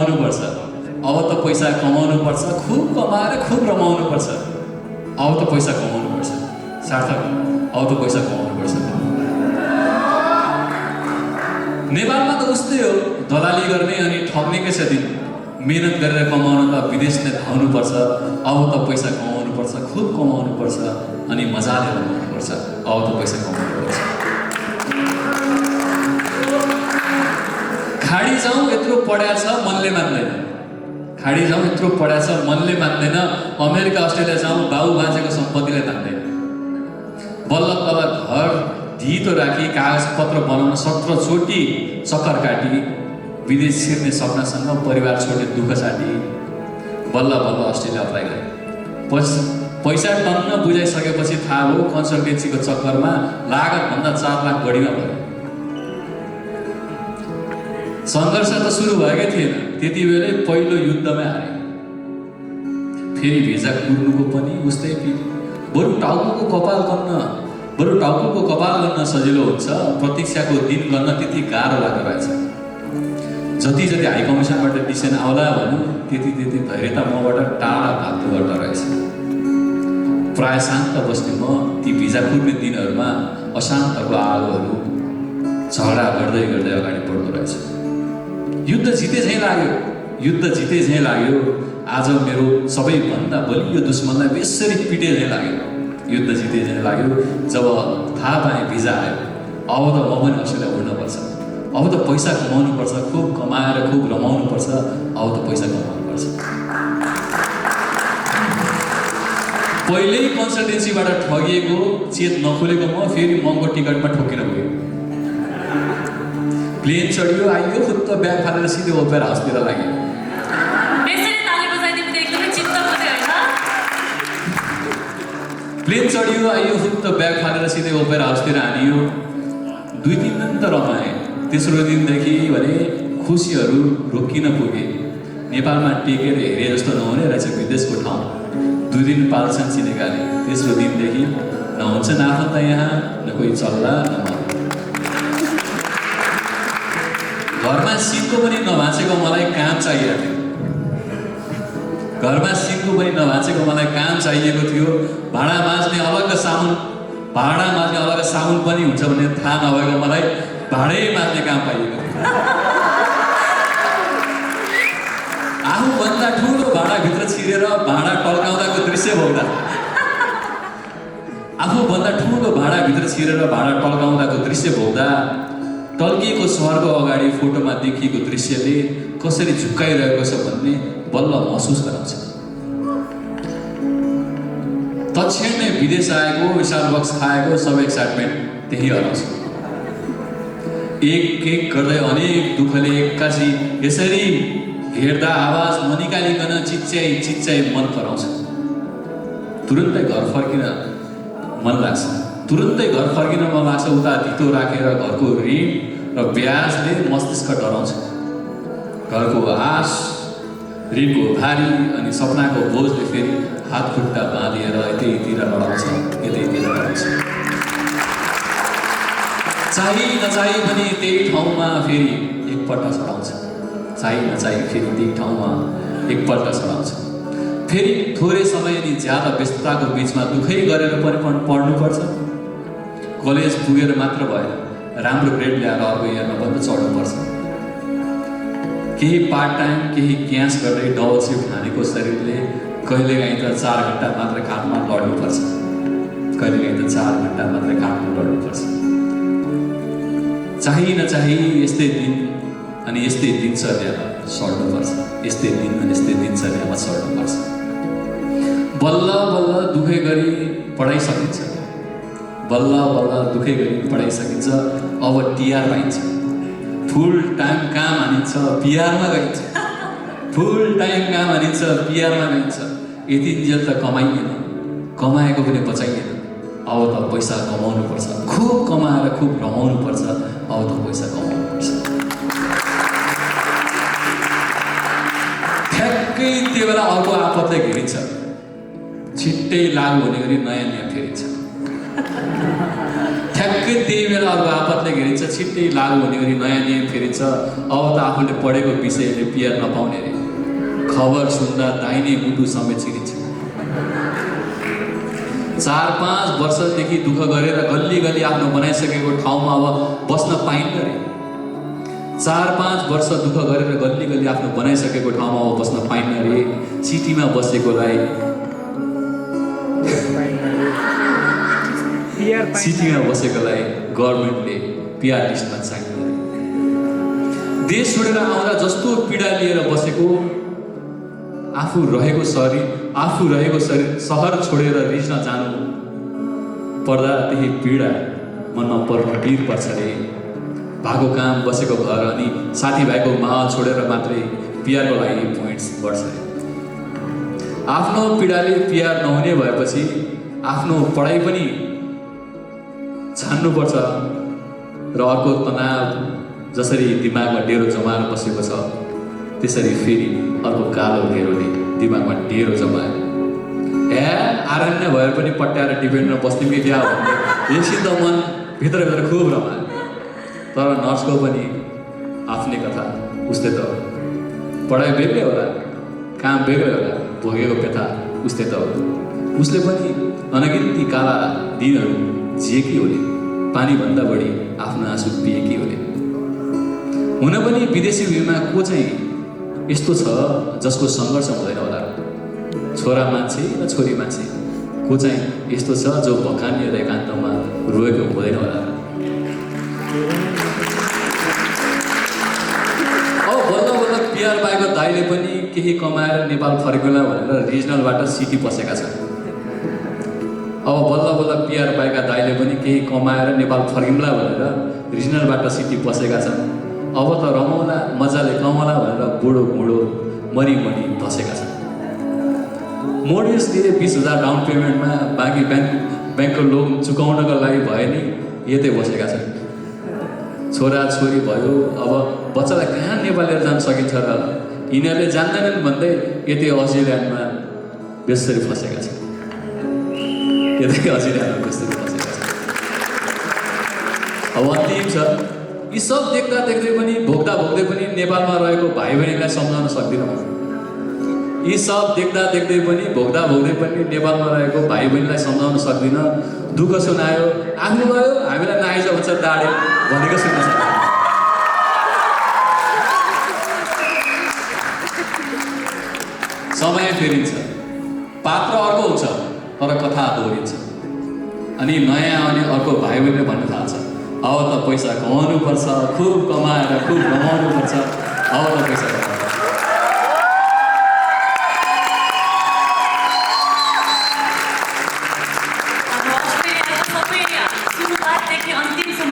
पर्छ। अब त पैसा कमाउनु पर्छ, खूब कमाएर खूब रमाउनु पर्छ। अब त पैसा कमाउनु पर्छ, सार्थक अब त पैसा कमाउनु पर्छ। नेपालमा त उस्तै हो, दलाली गर्ने अनि ठग्नेकै छ दिन। मेहनत गरेर कमाउनु त विदेश नै धाउनु पर्छ। अब त पैसा कमाउनु पर्छ, खूब कमाउनु पर्छ अनि मजाले रमाउनु पर्छ। अब त पैसा कमाउनु पर्छ। खाडी जाउँ यत्रो पढ्या छ मनले मान्दैन। खाडी जाउँ यत्रो पढ्या छ मनले मान्दैन। अमेरिका अस्ट्रेलिया जाउँ बाउ बाजेको सम्पत्तिलाई तान्दैन। बल्ल तल घर ढितो राखी कागज पत्र बनाउन 17 चोटि चक्कर काटी विदेश छिर्ने सपनासँग परिवार छोड्ने दुःख साटी बल्ल बल्ल अस्ट्रेलिया अप्लाई गरे। पैसा टन्न बुझाइसकेपछि थाहा हो कन्सल्टेन्सीको चक्करमा लागतभन्दा 4 लाख बढीमा भयो। सङ्घर्ष त सुरु भएकै थिएन, त्यति बेलै पहिलो युद्धमै हारे। फेरि भिजा कुर्नुको पनि उस्तै पिर। बरु टाउको कपाल गर्न सजिलो हुन्छ, प्रतीक्षाको दिन गर्न त्यति गाह्रो लाग्दो रहेछ। जति जति हाई कमिसनबाट डिसिसन आउला भन्नु त्यति धैर्यता मबाट टाढा भाग्दो गर्दो रहेछ। प्राय शान्त बस्ने म ती भिजा कुर्ने दिनहरूमा अशान्तको आलोहरू झगडा गर्दै गर्दै अगाडि बढ्दो रहेछ। युद्ध जिते झैँ लाग्यो। आज मेरो सबैभन्दा बलियो दुश्मनलाई बेसरी पिटे झैँ लाग्यो। युद्ध जिते झैँ लाग्यो जब थाहा पाएँ भिजा आयो। अब त म पनि अस्ट्रेलिया उड्नुपर्छ। अब त पैसा कमाउनु पर्छ, खूब कमाएर खूब रमाउनु पर्छ। अब त पैसा कमाउनु पर्छ। पहिल्यै कन्सल्टेन्सीबाट ठगिएको चेत नखोलेको म फेरि महँगो टिकटमा ठोकिन गयो। प्लेन चढ्यो आइयो खुत्त ब्याग फालेर सिधै ओपेरा हाउसतिर लाग्यो। प्लेन चढ्यो आइयो खुत्त ब्याग फालेर सिधै ओपेरा हाउसतिर हानियो। 2-3 दिन त रमाएँ। तेस्रो दिनदेखि भने खुसीहरू रोकिन पुगे। नेपालमा टेकेर हेरे जस्तो नहुने रहेछ विदेशको ठाउँ। 2 दिन पाल्छन् चिनेकाले। तेस्रो दिनदेखि नहुन्छ नाफन्त यहाँ, न कोही चल्ला न मर्ला। घरमा सिनको पनि नभाँचेको मलाई काम चाहिएको थियो। भाँडा माझ्ने अलग साबुन पनि हुन्छ भन्ने थाहा नभएको मलाई भाँडै माझ्ने काम पाइएको थियो। आफूभन्दा ठुलो भाँडाभित्र छिरेर भाँडा टल्काउँदाको दृश्य भोग्दा टल्किएको सहरको अगाडि फोटोमा देखिएको दृश्यले कसरी झुक्काइरहेको छ भन्ने बल्ल महसुस गराउँछ। तत्क्षण नै विदेश आएको, स्टारबक्स खाएको सब एक्साइटमेन्ट त्यही हराउँछ। एक गर्दै अनेक दुःखले एक्कासी यसरी हेर्दा आवाज ननिकालिकन चिच्चाइ मन कराउँछ। तुरुन्तै घर फर्किन मन लाग्छ। उता धितो राखेर घरको ऋण र ब्याजले मस्तिष्क डराउँछ। घरको आश, ऋणको भारी अनि सपनाको बोझले फेरि हात खुट्टा बाँधिएर यतैतिर लडाउँछ। चाही नचाही पनि त्यही ठाउँमा फेरि एकपल्ट सडाउँछ। फेरि थोरै समय अनि ज्यादा व्यस्तताको बिचमा दुःखै गरेर पनि पढ्नुपर्छ। कलेज पुगेर मात्र भएन, राम्रो ग्रेड ल्याएर अर्को इयरमा पनि चढ्नुपर्छ। केही पार्ट टाइम केही क्यास गर्दै डबल सिफ्ट हानेको शरीरले कहिलेकाहीँ त 4 घन्टा मात्र काठमा लड्नुपर्छ। चाही नचाही यस्तै दिन अनि यस्तै दिनचर्यामा सर्नुपर्छ। बल्ल दुःखै गरी पढाइ सकिन्छ। अब टिआर पाइन्छ। फुल टाइम काम हानिन्छ, पिआरमा गइन्छ। यतिन्जेल त कमाएको पनि बचाइएन। अब त पैसा कमाउनु पर्छ, खूब कमाएर खूब रमाउनु पर्छ। अब त पैसा कमाउनु पर्छ। ठ्याक्कै त्यो बेला अर्को आपतले घेरिन्छ। छिट्टै लागु हुने गरी नयाँ फेरिन्छ। ठ्याक्कै ठ्याक्कै त्यही बेला अर्को आपतले घेरिन्छ, छिट्टै लागु हुने गरी नयाँ नियम फेरिन्छ। अब त आफूले पढेको विषयले पिआर नपाउने रे, खबर सुन्दा दाहिने मुटु समेत छिरिन्छ। 4-5 वर्षदेखि दुःख गरेर गल्ली गल्ली आफ्नो बनाइसकेको ठाउँमा अब बस्न पाइन्न रे। 4-5 वर्ष दुःख गरेर गल्ली गल्ली आफ्नो बनाइसकेको ठाउँमा अब बस्न पाइन्न रे। सिटीमा बसेकोलाई गभर्मेन्टले पिआर लिस्टमा चाहिन्छ। देश छोडेर आउँदा जस्तो पीडा लिएर बसेको, आफू रहेको सहर छोडेर रिज्न जानु पर्दा त्यही पीडा मनमा पर्न पीर पर्छ रे। भएको काम, बसेको घर अनि साथीभाइको माहौल छोडेर मात्रै पिआरको लागि पोइन्ट्स बढ्छ रे। आफ्नो पीडाले पिआर नहुने भएपछि आफ्नो पढाइ पनि छान्नुपर्छ र अर्को तनाव जसरी दिमागमा डेरो जमाएर बसेको छ, त्यसरी फेरि अर्को कालो डेरोले दिमागमा डेरो जमायो। आरण्य भएर पनि पट्याएर डिपेन्डमा बस्ने कि क्या हो भने एकछिन त मन भित्रभित्र खुब रमायो। तर नर्सको पनि आफ्नै कथा, उसले त पढाइ बेग्लै होला, काम बेग्लै होला, भोगेको व्यथा उसले त हो। उसले पनि अनगिन्ती काला दिनहरू जिएकी होले, पानीभन्दा बढी आफ्नो आँसु पिएकी होले। हुन पनि विदेशी भूमिमा को चाहिँ यस्तो छ जसको सङ्घर्ष हुँदैन होला? छोरा मान्छे र छोरी मान्छे को चाहिँ यस्तो छ जो भकानिएर एकान्तमा रोएको हुँदैन होला? अब बल्ल बल्ल पिआर पाएको दाइले पनि केही कमाएर नेपाल फर्किँला भनेर रिजनलबाट सिटी पसेका छन्। अब बल्ल बल्ल पिआर पाएका दाइले पनि केही कमाएर नेपाल फर्किँला भनेर रिजनलबाट सिटी पसेका छन्। अब त रमाउला, मजाले कमाउला भनेर बुढो बुढो मरी धसेका छन्। मोर्गेज दिए 20,000 डाउन पेमेन्टमा, बाँकी ब्याङ्कको लोन चुकाउनको लागि भयो नि यतै बसेका छन्। छोरा छोरी भयो, अब बच्चालाई कहाँ नेपाल लिएर जान सकिन्छ र? यिनीहरूले जान्दैनन् भन्दै यतै अस्ट्रेलियामा बेसरी फसेका छन्। यतै अस्ट्रेलियामा बेसरी फसेका छन्। अब अन्तिम छ, यी सब देख्दा देख्दै पनि, भोग्दा भोग्दै पनि नेपालमा रहेको भाइ बहिनीलाई सम्झाउन सक्दिनँ। यी सब देख्दा देख्दै पनि, भोग्दा भोग्दै पनि नेपालमा रहेको भाइ बहिनीलाई सम्झाउन सक्दिनँ। दुःख सुनायो, आफू गयो, हामीलाई नआइज भन्छ डाड्यो भनेको सुन्न सक्छ। समय फेरिन्छ, पात्र अर्को हुन्छ तर कथा दोहोरिन्छ। अनि नयाँ आउने अर्को भाइ बहिनीले भन्न थाल्छ, अब त पैसा कमाउनु पर्छ, खुब कमाएर खुब रमाउनु पर्छ, अब त पैसा कमाउनु